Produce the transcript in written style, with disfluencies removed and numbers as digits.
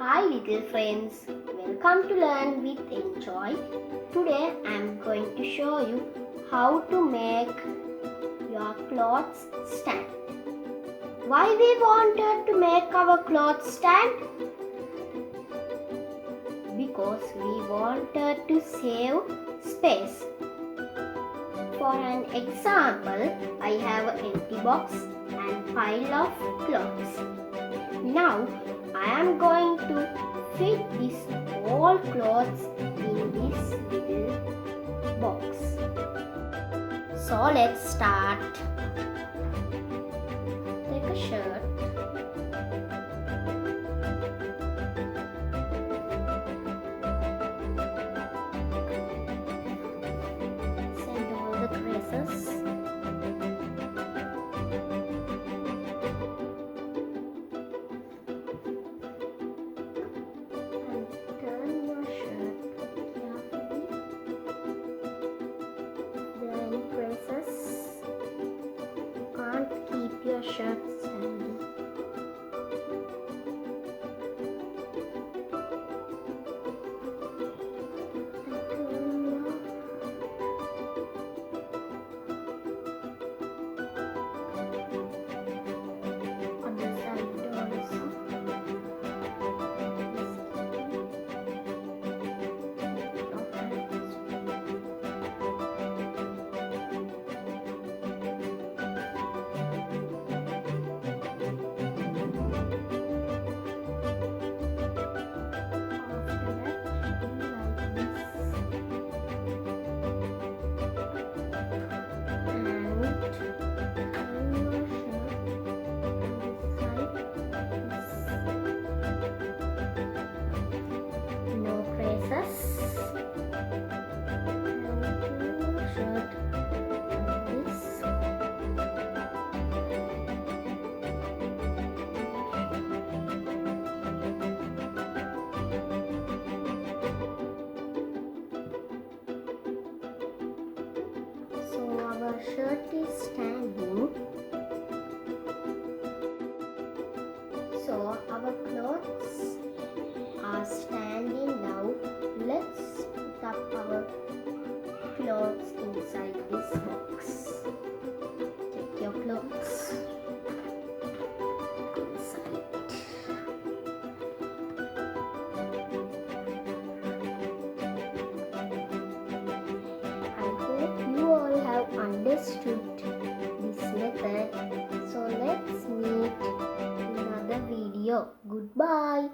Hi little friends, welcome to Learn with Enjoy. Today I am going to show you how to make your clothes stand. Why we wanted to make our clothes stand? Because we wanted to save space. For an example, I have an empty box and pile of clothes. Now I am going to fit these all clothes in this little box. So let's start. Take a shirt. Send all the creases. Keep your shirt standing. On the side also. Our shirt is standing. So our clothes are standing now. Let's put up our clothes inside this box. Take your clothes inside. Understood this method. So let's meet in another video. Goodbye.